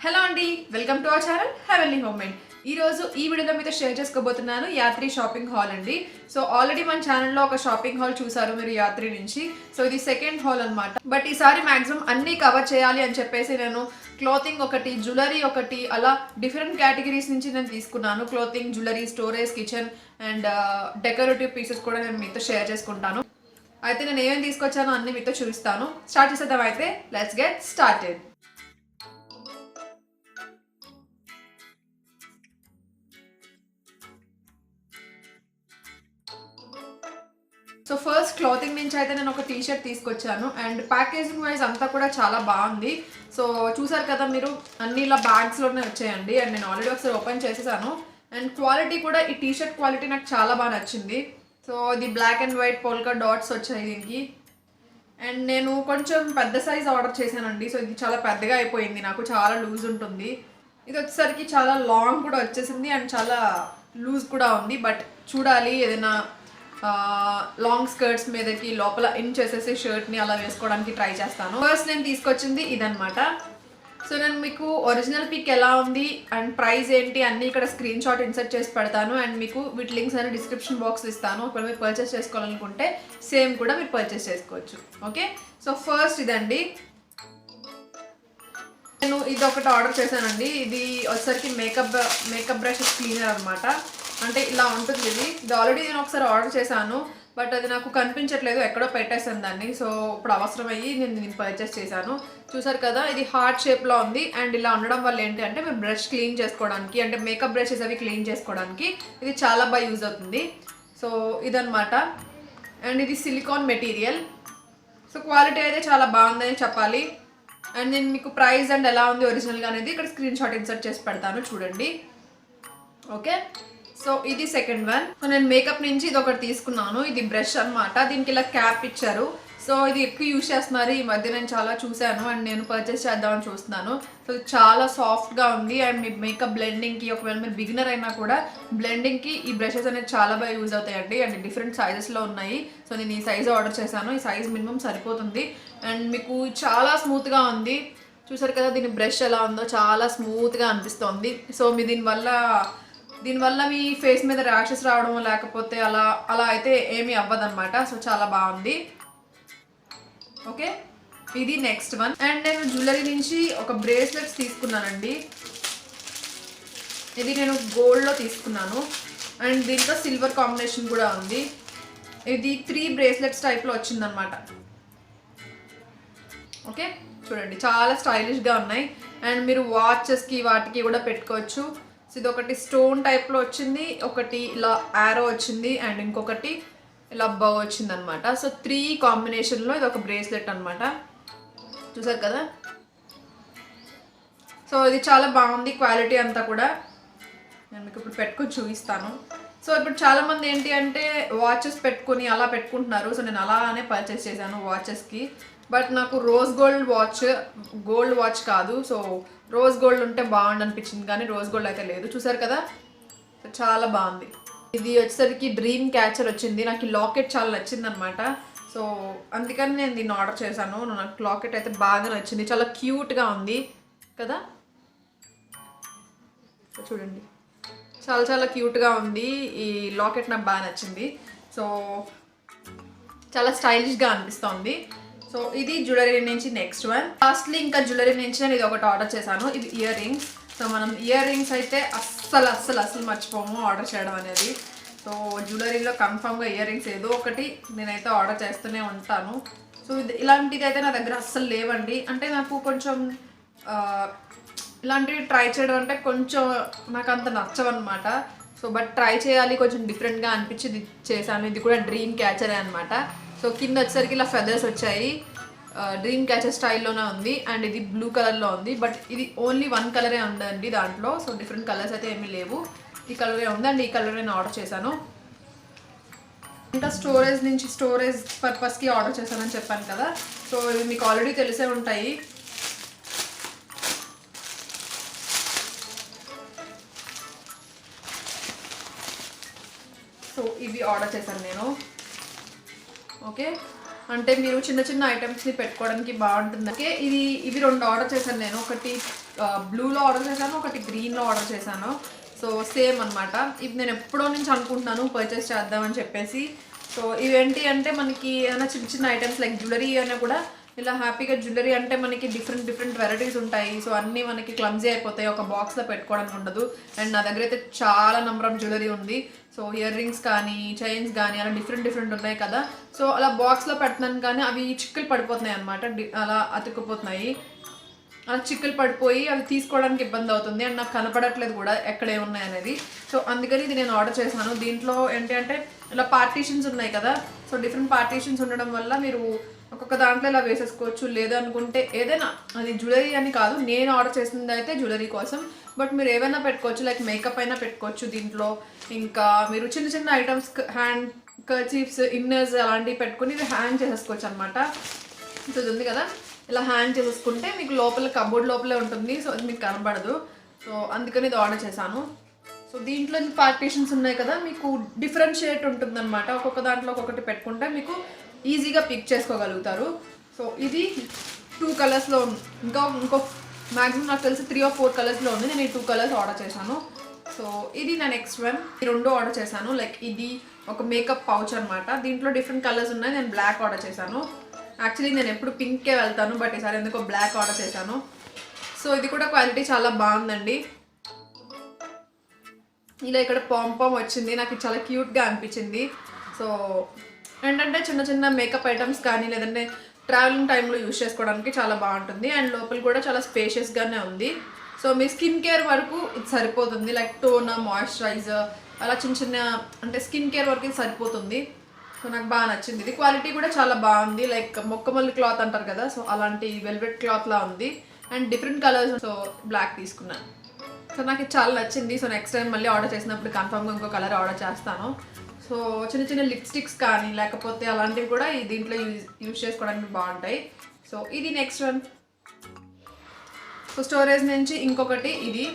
Hello అండి, welcome to our channel heavenly homemade. ఈరోజు ఈ వీడియోలో మీతో షేర్ చేసుకోబోతున్నాను యాత్రి షాపింగ్ హాల్ అండి. సో ఆల్రెడీ మన ఛానల్లో ఒక షాపింగ్ హాల్ చూసారు మీరు యాత్రి నుంచి. సో ఇది సెకండ్ హాల్ అనమాట. బట్ ఈసారి మాక్సిమం అన్నీ కవర్ చేయాలి అని చెప్పేసి నేను క్లోతింగ్ ఒకటి, జ్యువెలరీ ఒకటి, అలా డిఫరెంట్ కేటగిరీస్ నుంచి నేను తీసుకున్నాను. Clothing, jewellery, storage, kitchen and decorative pieces కూడా నేను మీతో షేర్ చేసుకుంటాను. అయితే నేను ఏమేమి తీసుకొచ్చానో అన్ని మీతో చూపిస్తాను. స్టార్ట్ చేసేద్దాం అయితే. Let's get started. So first clothing నుంచి అయితే నేను ఒక టీషర్ట్ తీసుకొచ్చాను అండ్ ప్యాకేజింగ్ వైజ్ అంతా కూడా చాలా బాగుంది. సో చూసారు కదా మీరు, అన్ని ఇలా బ్యాగ్స్లోనే వచ్చాయండి అండ్ నేను ఆల్రెడీ ఒకసారి ఓపెన్ చేసేసాను. అండ్ క్వాలిటీ కూడా, ఈ టీషర్ట్ క్వాలిటీ నాకు చాలా బాగా నచ్చింది. సో ఇది black and white polka dots వచ్చాయి దీనికి. అండ్ నేను కొంచెం పెద్ద సైజ్ ఆర్డర్ చేశానండి. సో ఇది చాలా పెద్దగా అయిపోయింది, నాకు చాలా లూజ్ ఉంటుంది. ఇది వచ్చేసరికి చాలా లాంగ్ కూడా వచ్చేసింది అండ్ చాలా లూజ్ కూడా ఉంది. బట్ చూడాలి, ఏదైనా లాంగ్ స్కర్ట్స్ మీదకి లోపల ఇన్ చేసేసి షర్ట్ని అలా వేసుకోవడానికి ట్రై చేస్తాను. ఫస్ట్ నేను తీసుకొచ్చింది ఇదనమాట. సో నేను మీకు ఒరిజినల్ పిక్ ఎలా ఉంది అండ్ ప్రైస్ ఏంటి అన్నీ ఇక్కడ స్క్రీన్ షాట్ ఇన్సర్ట్ చేసి పెడతాను. అండ్ మీకు వీటి లింక్స్ అనేది డిస్క్రిప్షన్ బాక్స్ ఇస్తాను. ఒకవేళ మీరు పర్చేస్ చేసుకోవాలనుకుంటే సేమ్ కూడా మీరు పర్చేస్ చేసుకోవచ్చు. ఓకే, సో ఫస్ట్ ఇదండి. నేను ఇది ఒకటి ఆర్డర్ చేశానండి. ఇది వచ్చేసరికి మేకప్ బ్రష్ క్లీనర్ అనమాట. అంటే ఇలా ఉంటుంది ఇది ఆల్రెడీ నేను ఒకసారి ఆర్డర్ చేశాను, బట్ అది నాకు కనిపించట్లేదు, ఎక్కడో పెట్టేసాను దాన్ని. సో ఇప్పుడు అవసరం అయ్యి నేను దీన్ని పర్చేస్ చేశాను. చూసారు కదా, ఇది హార్ట్ షేప్లో ఉంది. అండ్ ఇలా ఉండడం వల్ల ఏంటి అంటే మీరు బ్రష్ క్లీన్ చేసుకోవడానికి, అంటే మేకప్ బ్రషెస్ అవి క్లీన్ చేసుకోవడానికి ఇది చాలా బాగా యూజ్ అవుతుంది. సో ఇదనమాట. అండ్ ఇది సిలికాన్ మెటీరియల్. సో క్వాలిటీ అయితే చాలా బాగుందని చెప్పాలి. అండ్ నేను మీకు ప్రైస్ అండ్ ఎలా ఉంది ఒరిజినల్గా అనేది ఇక్కడ స్క్రీన్ షాట్ ఇన్సర్ట్ చేసి పెడతాను, చూడండి. ఓకే, సో ఇది సెకండ్ వన్. సో నేను మేకప్ నుంచి ఇది ఒకటి తీసుకున్నాను. ఇది బ్రష్ అనమాట. దీనికి ఇలా క్యాప్ ఇచ్చారు. సో ఇది ఎక్కువ యూజ్ చేస్తున్నారు ఈ మధ్య, నేను చాలా చూశాను అండ్ నేను పర్చేస్ చేద్దామని చూస్తున్నాను. సో చాలా సాఫ్ట్గా ఉంది అండ్ మీ మేకప్ బ్లెండింగ్కి, ఒకవేళ మీరు బిగినర్ అయినా కూడా బ్లెండింగ్కి ఈ బ్రషెస్ అనేది చాలా బాగా యూజ్ అవుతాయండి. అండ్ డిఫరెంట్ సైజెస్లో ఉన్నాయి. సో నేను ఈ సైజ్ ఆర్డర్ చేశాను. ఈ సైజ్ మినిమం సరిపోతుంది అండ్ మీకు చాలా స్మూత్గా ఉంది. చూసారు కదా దీని బ్రష్ ఎలా ఉందో, చాలా స్మూత్గా అనిపిస్తుంది. సో మీ దీనివల్ల మీ ఫేస్ మీద ర్యాషెస్ రావడం లేకపోతే అలా అయితే ఏమీ అవ్వదన్నమాట. సో చాలా బాగుంది. ఓకే, ఇది నెక్స్ట్ వన్. అండ్ నేను జ్యువెలరీ నుంచి ఒక బ్రేస్లెట్స్ తీసుకున్నానండి. ఇది నేను గోల్డ్లో తీసుకున్నాను అండ్ దీంట్లో సిల్వర్ కాంబినేషన్ కూడా ఉంది. ఇది 3 బ్రేస్లెట్స్ టైప్లో వచ్చిందనమాట. ఓకే, చూడండి చాలా స్టైలిష్గా ఉన్నాయి. అండ్ మీరు వాచెస్కి వాటికి కూడా పెట్టుకోవచ్చు. సో ఇది ఒకటి స్టోన్ టైప్లో వచ్చింది, ఒకటి ఇలా యారో వచ్చింది అండ్ ఇంకొకటి ఇలా బౌ వచ్చింది అనమాట. సో 3 కాంబినేషన్లో ఇది ఒక బ్రేస్లెట్ అనమాట. చూసారు కదా, సో ఇది చాలా బాగుంది క్వాలిటీ అంతా కూడా. నేను మీకు ఇప్పుడు పెట్టుకొని చూపిస్తాను. సో ఇప్పుడు చాలామంది ఏంటి అంటే వాచెస్ పెట్టుకొని అలా పెట్టుకుంటున్నారు. సో నేను అలానే పర్చేస్ చేశాను వాచెస్కి. బట్ నాకు రోజ్ గోల్డ్ వాచ్ కాదు. సో రోజ్ గోల్డ్ ఉంటే బాగుండు అనిపించింది, కానీ రోజ్ గోల్డ్ అయితే లేదు. చూసారు కదా, చాలా బాగుంది. ఇది వచ్చేసరికి డ్రీమ్ క్యాచర్ వచ్చింది. నాకు ఈ లాకెట్ చాలా నచ్చింది అనమాట. సో అందుకని నేను దీన్ని ఆర్డర్ చేశాను. నాకు లాకెట్ అయితే బాగా నచ్చింది, చాలా క్యూట్గా ఉంది కదా. సో చూడండి, చాలా చాలా క్యూట్గా ఉంది. ఈ లాకెట్ నాకు బాగా నచ్చింది. సో చాలా స్టైలిష్గా అనిపిస్తుంది. సో ఇది జ్యువెలరీ నుంచి నెక్స్ట్ వన్. లాస్ట్లీ ఇంకా జ్యువెలరీ నుంచి నేను ఇది ఒకటి ఆర్డర్ చేశాను. ఇది ఇయర్ రింగ్స్. సో మనం ఇయర్ రింగ్స్ అయితే అస్సలు మర్చిపోము ఆర్డర్ చేయడం అనేది. సో జ్యువెలరీలో కన్ఫామ్గా ఇయర్ రింగ్స్ ఏదో ఒకటి నేనైతే ఆర్డర్ చేస్తూనే ఉంటాను. సో ఇలాంటిది అయితే నా దగ్గర అస్సలు లేవండి. అంటే నాకు కొంచెం ఇలాంటివి ట్రై చేయడం అంటే కొంచెం నాకు అంత నచ్చవన్నమాట. సో బట్ ట్రై చేయాలి, కొంచెం డిఫరెంట్గా అనిపించి ఇది చేశాను. ఇది కూడా డ్రీమ్ క్యాచరే అనమాట. సో కింద వచ్చేసరికి ఇలా ఫెదర్స్ వచ్చాయి. డ్రీమ్ క్యాచర్ స్టైల్లోనే ఉంది అండ్ ఇది బ్లూ కలర్లో ఉంది. బట్ ఇది ఓన్లీ 1 కలరే ఉందండి దాంట్లో. సో డిఫరెంట్ కలర్స్ అయితే ఏమీ లేవు, ఈ కలరే ఉంది అండ్ ఈ కలర్ నేను ఆర్డర్ చేశాను. ఇంకా స్టోరేజ్ పర్పస్కి ఆర్డర్ చేశానని చెప్పాను కదా. సో ఇవి మీకు ఆల్రెడీ తెలిసే ఉంటాయి. సో ఇవి ఆర్డర్ చేశాను నేను. ఓకే, అంటే మీరు చిన్న చిన్న ఐటమ్స్ని పెట్టుకోవడానికి బాగుంటుంది. ఓకే, ఇవి 2 ఆర్డర్ చేశాను నేను. ఒకటి బ్లూలో ఆర్డర్ చేశాను, ఒకటి గ్రీన్లో ఆర్డర్ చేశాను. సో సేమ్ అనమాట. ఇది నేను ఎప్పుడో నుంచి అనుకుంటున్నాను పర్చేస్ చేద్దామని చెప్పేసి. సో ఇవేంటి అంటే మనకి ఏమైనా చిన్న చిన్న ఐటమ్స్ లైక్ జ్యువెలరీ అయినా కూడా ఇలా హ్యాపీగా జ్యువెలరీ అంటే మనకి డిఫరెంట్ వెరైటీస్ ఉంటాయి. సో అన్నీ మనకి క్లమ్జీ అయిపోతాయి, ఒక బాక్స్లో పెట్టుకోవడానికి ఉండదు. అండ్ నా దగ్గర అయితే చాలా నెంబర్ ఆఫ్ జ్యువెలరీ ఉంది. సో ఇయర్ రింగ్స్ కానీ చైన్స్ కానీ అలా డిఫరెంట్ ఉన్నాయి కదా. సో అలా బాక్స్లో పెడుతున్నాను కానీ అవి చిక్కులు పడిపోతున్నాయి అనమాట, అలా అతుక్కుపోతున్నాయి. అలా చిక్కులు పడిపోయి అవి తీసుకోవడానికి ఇబ్బంది అవుతుంది. అండ్ నాకు కనపడట్లేదు కూడా ఎక్కడ ఏమున్నాయి అనేది. సో అందుకని ఇది నేను ఆర్డర్ చేశాను. దీంట్లో ఏంటి అంటే ఇలా పార్టీషన్స్ ఉన్నాయి కదా. సో డిఫరెంట్ పార్టీషన్స్ ఉండడం వల్ల మీరు ఒక్కొక్క దాంట్లో ఇలా వేసేసుకోవచ్చు. లేదనుకుంటే ఏదైనా, అది జ్యువెలరీ అని కాదు, నేను ఆర్డర్ చేసింది అయితే జ్యువెలరీ కోసం, బట్ మీరు ఏవైనా పెట్టుకోవచ్చు. లైక్ మేకప్ అయినా పెట్టుకోవచ్చు దీంట్లో. ఇంకా మీరు చిన్న చిన్న ఐటమ్స్, హ్యాండ్ కర్చీఫ్స్, ఇన్నర్స్ అలాంటివి పెట్టుకుని ఇది హ్యాంగ్ చేసేసుకోవచ్చు అనమాట. సో ఇది ఉంది కదా, ఇలా హ్యాంగ్ చేసేసుకుంటే మీకు లోపల కబోర్డ్ లోపలే ఉంటుంది. సో అది మీకు కనబడదు. సో అందుకని ఇది ఆర్డర్ చేశాను. సో దీంట్లో పార్టీషన్స్ ఉన్నాయి కదా, మీకు డిఫరెన్షియేట్ ఉంటుందన్నమాట. ఒక్కొక్క దాంట్లో ఒక్కొక్కటి పెట్టుకుంటే మీకు ఈజీగా పిక్ చేసుకోగలుగుతారు. సో ఇది 2 కలర్స్లో ఉంది. ఇంకో మ్యాక్సిమం నాకు తెలిసి 3 or 4 కలర్స్లో ఉంది. నేను ఈ 2 కలర్స్ ఆర్డర్ చేశాను. సో ఇది నా నెక్స్ట్ వన్. ఈ 2 ఆర్డర్ చేశాను. లైక్ ఇది ఒక మేకప్ పౌచ్ అనమాట. దీంట్లో డిఫరెంట్ కలర్స్ ఉన్నాయి. నేను బ్లాక్ ఆర్డర్ చేశాను. యాక్చువల్లీ నేను ఎప్పుడు పింకే వెళ్తాను, బట్ ఈసారి ఎందుకో బ్లాక్ ఆర్డర్ చేశాను. సో ఇది కూడా క్వాలిటీ చాలా బాగుందండి. ఇలా ఇక్కడ పాంపామ్ వచ్చింది, నాకు చాలా క్యూట్గా అనిపించింది. సో ఏంటంటే చిన్న చిన్న మేకప్ ఐటమ్స్ కానీ లేదంటే ట్రావెలింగ్ టైంలో యూజ్ చేసుకోవడానికి చాలా బాగుంటుంది. అండ్ లోపల కూడా చాలా స్పేషియస్గానే ఉంది. సో మీ స్కిన్ కేర్ వరకు ఇది సరిపోతుంది. లైక్ టోనర్, మాయిశ్చరైజర్ అలా చిన్న అంటే స్కిన్ కేర్ వరకు ఇది సరిపోతుంది. సో నాకు బాగా నచ్చింది. ఇది క్వాలిటీ కూడా చాలా బాగుంది. లైక్ మొక్కమల్లి క్లాత్ అంటారు కదా, సో అలాంటి వెల్వెట్ క్లాత్లా ఉంది. And different colours. So black తీసుకున్నాను. సో నాకు ఇది చాలా నచ్చింది. సో నెక్స్ట్ టైం మళ్ళీ ఆర్డర్ చేసినప్పుడు కన్ఫర్మ్గా ఇంకో కలర్ ఆర్డర్ చేస్తాను. సో చిన్న లిప్స్టిక్స్ కానీ లేకపోతే అలాంటివి కూడా దీంట్లో యూజ్ చేసుకోవడానికి బాగుంటాయి. సో ఇది నెక్స్ట్ వన్. సో స్టోరేజ్ నుంచి ఇంకొకటి ఇది.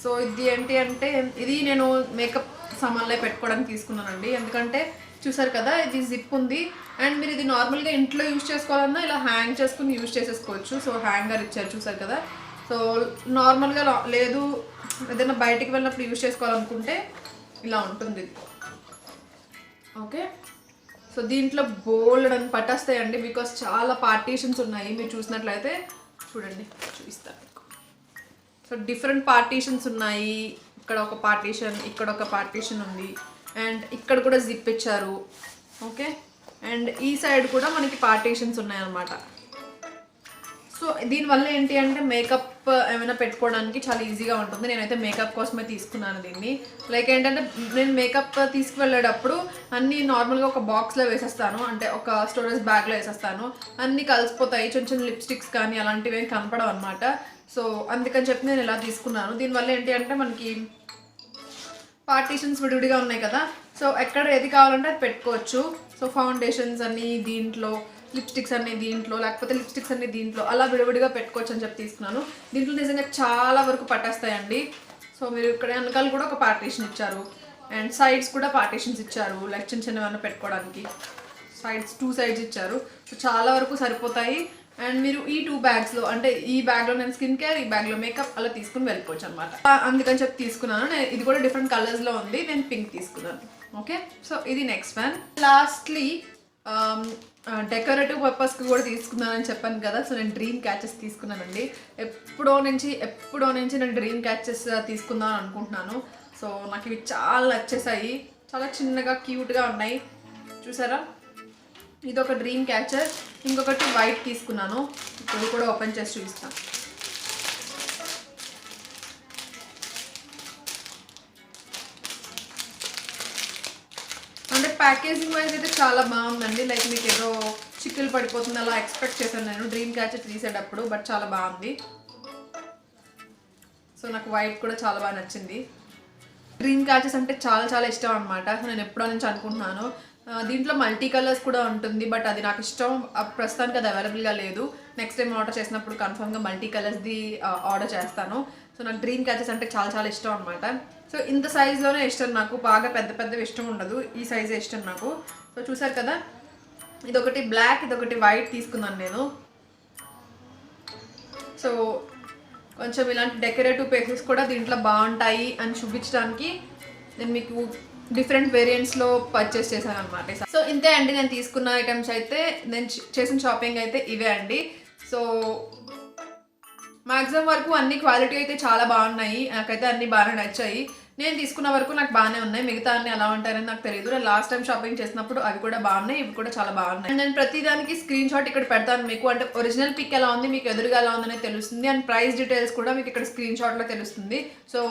సో ఇది ఏంటి అంటే ఇది నేను మేకప్ సామాన్లే పెట్టుకోవడానికి తీసుకున్నానండి. ఎందుకంటే చూసారు కదా, ఇది జిప్ ఉంది. అండ్ మీరు ఇది నార్మల్గా ఇంట్లో యూజ్ చేసుకోవాలన్నా ఇలా హ్యాంగ్ చేసుకుని యూజ్ చేసేసుకోవచ్చు. సో హ్యాంగర్ ఇచ్చారు చూసారు కదా. సో నార్మల్గా లేదు, ఏదైనా బయటికి వెళ్ళినప్పుడు యూజ్ చేసుకోవాలనుకుంటే ఇలా ఉంటుంది. ఓకే. సో దీంట్లో బోల్డ్ అని పట్టేస్తాయండి, బికాస్ చాలా పార్టీషన్స్ ఉన్నాయి. మీరు చూసినట్లయితే చూడండి, చూపిస్తాను. సో డిఫరెంట్ పార్టీషన్స్ ఉన్నాయి. ఇక్కడ ఒక పార్టీషన్, ఇక్కడ ఒక పార్టీషన్ ఉంది. అండ్ ఇక్కడ కూడా జిప్ ఇచ్చారు. ఓకే. అండ్ ఈ సైడ్ కూడా మనకి పార్టీషన్స్ ఉన్నాయన్నమాట. సో దీనివల్ల ఏంటి అంటే మేకప్ ఏమైనా పెట్టుకోవడానికి చాలా ఈజీగా ఉంటుంది. నేనైతే మేకప్ కోసమే తీసుకున్నాను దీన్ని. లైక్ ఏంటంటే నేను మేకప్ తీసుకువెళ్ళేటప్పుడు అన్నీ నార్మల్గా ఒక బాక్స్లో వేసేస్తాను, అంటే ఒక స్టోరేజ్ బ్యాగ్లో వేసేస్తాను. అన్నీ కలిసిపోతాయి. చిన్న లిప్స్టిక్స్ కానీ అలాంటివి ఏం కనపడవు అనమాట. సో అందుకని చెప్పి నేను ఇలా తీసుకున్నాను. దీనివల్ల ఏంటి అంటే మనకి పార్టీషన్స్ విడివిడిగా ఉన్నాయి కదా. సో ఎక్కడ ఏది కావాలంటే అది పెట్టుకోవచ్చు. సో ఫౌండేషన్స్ అన్నీ దీంట్లో, లిప్స్టిక్స్ అన్నీ దీంట్లో, లేకపోతే లిప్స్టిక్స్ అన్నీ దీంట్లో, అలా విడివిడిగా పెట్టుకోవచ్చు అని చెప్పి తీసుకున్నాను. దీంట్లో నిజంగా చాలా వరకు పట్టేస్తాయండి. సో మీరు ఇక్కడ వెనకాల కూడా ఒక పార్టీషన్ ఇచ్చారు. అండ్ సైడ్స్ కూడా పార్టీషన్స్ ఇచ్చారు, లైక్ చిన్నవన్నీ పెట్టుకోవడానికి. సైడ్స్ 2 sides ఇచ్చారు. సో చాలా వరకు సరిపోతాయి. అండ్ మీరు ఈ 2 bagsలో, అంటే ఈ బ్యాగ్లో నేను స్కిన్ కేర్, ఈ బ్యాగ్లో మేకప్ అలా తీసుకుని వెళ్ళిపోవచ్చు అనమాట. అందుకని చెప్పి తీసుకున్నాను. ఇది కూడా డిఫరెంట్ కలర్స్లో ఉంది. నేను పింక్ తీసుకున్నాను. ఓకే. సో ఇది నెక్స్ట్ వన్. లాస్ట్లీ డెకరేటివ్ పర్పస్కి కూడా తీసుకున్నానని చెప్పాను కదా. సో నేను డ్రీమ్ క్యాచెస్ తీసుకున్నానండి. ఎప్పుడో నుంచి నేను డ్రీమ్ క్యాచెస్ తీసుకుందామని అనుకుంటున్నాను. సో నాకు ఇవి చాలా నచ్చేసాయి. చాలా చిన్నగా క్యూట్గా ఉన్నాయి. చూసారా, ఇది ఒక డ్రీమ్ క్యాచర్. ఇంకొకటి వైట్ తీసుకున్నాను. ఇది కూడా ఓపెన్ చేసి చూపిస్తాను. అంటే ప్యాకేజింగ్ వైజ్ అయితే చాలా బాగుందండి. లైక్ మీకు ఏదో చిక్కులు పడిపోతుంది అలా ఎక్స్పెక్ట్ చేశాను నేను డ్రీమ్ క్యాచర్ తీసేటప్పుడు, బట్ చాలా బాగుంది. సో నాకు వైట్ కూడా చాలా బాగా నచ్చింది. డ్రీమ్ క్యాచెస్ అంటే చాలా ఇష్టం అనమాట. నేను ఎప్పుడో నుంచి అనుకుంటున్నాను. దీంట్లో మల్టీ కలర్స్ కూడా ఉంటుంది, బట్ అది నాకు ఇష్టం. ప్రస్తుతానికి అది అవైలబుల్గా లేదు. నెక్స్ట్ టైం ఆర్డర్ చేసినప్పుడు కన్ఫర్మ్గా మల్టీ కలర్స్ది ఆర్డర్ చేస్తాను. సో నాకు డ్రీమ్ క్యాచెస్ అంటే చాలా ఇష్టం అనమాట. సో ఇంత సైజులోనే ఇష్టం నాకు, బాగా పెద్దవి ఇష్టం ఉండదు. ఈ సైజే ఇష్టం నాకు. సో చూసారు కదా, ఇదొకటి బ్లాక్, ఇదొకటి వైట్ తీసుకున్నాను నేను. సో కొంచెం ఇలాంటి డెకరేటివ్ పీసెస్ కూడా దీంట్లో బాగుంటాయి అని చూపించడానికి నేను మీకు డిఫరెంట్ వేరియంట్స్లో పర్చేస్ చేశాను అనమాట. సో ఇంతే అండి నేను తీసుకున్న ఐటమ్స్ అయితే, నేను చేసిన షాపింగ్ అయితే ఇవే అండి. సో మ్యాక్సిమం వరకు అన్ని క్వాలిటీ అయితే చాలా బాగున్నాయి, నాకైతే అన్ని బాగా నచ్చాయి. నేను తీసుకున్న వరకు నాకు బాగానే ఉన్నాయి, మిగతా అన్ని ఎలా ఉంటాయని నాకు తెలియదు. నేను లాస్ట్ టైం షాపింగ్ చేసినప్పుడు అవి కూడా బాగున్నాయి, ఇవి కూడా చాలా బాగున్నాయి. నేను ప్రతి దానికి స్క్రీన్ షాట్ ఇక్కడ పెడతాను మీకు, అంటే ఒరిజినల్ పిక్ ఎలా ఉంది మీకు ఎదురుగా ఎలా ఉందనే తెలుస్తుంది, అండ్ ప్రైస్ డీటెయిల్స్ కూడా మీకు ఇక్కడ స్క్రీన్ షాట్లో తెలుస్తుంది. సో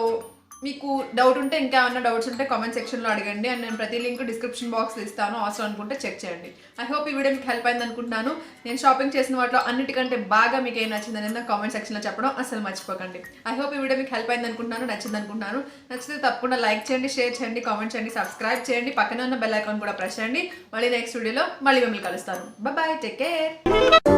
మీకు డౌట్ ఉంటే, ఇంకా ఏమైనా డౌట్స్ ఉంటే కామెంట్ సెక్షన్లో అడగండి, అండ్ నేను ప్రతి లింక్ డిస్క్రిప్షన్ బాక్స్లో ఇస్తాను, అవసరం అనుకుంటే చెక్ చేయండి. ఐ హోప్ ఈ వీడియో మీకు హెల్ప్ అయింది అనుకుంటున్నాను. నేను షాపింగ్ చేసిన వాటిలో అన్నిటికంటే బాగా మీకు ఏం నచ్చింది అనేది నాకు కామెంట్ సెక్షన్లో చెప్పడం అసలు మర్చిపోకండి. ఐ హోప్ ఈ వీడియో మీకు హెల్ప్ అయింది అనుకుంటున్నాను, నచ్చింది అనుకుంటున్నాను. నచ్చితే తప్పకుండా లైక్ చేయండి, షేర్ చేయండి, కామెంట్ చేయండి, సబ్స్క్రైబ్ చేయండి, పక్కనే ఉన్న బెల్ ఐకాన్ కూడా ప్రెస్ చేయండి. మళ్ళీ నెక్స్ట్ వీడియోలో మళ్ళీ మిమ్మల్ని కలుస్తాను. Bye, take care.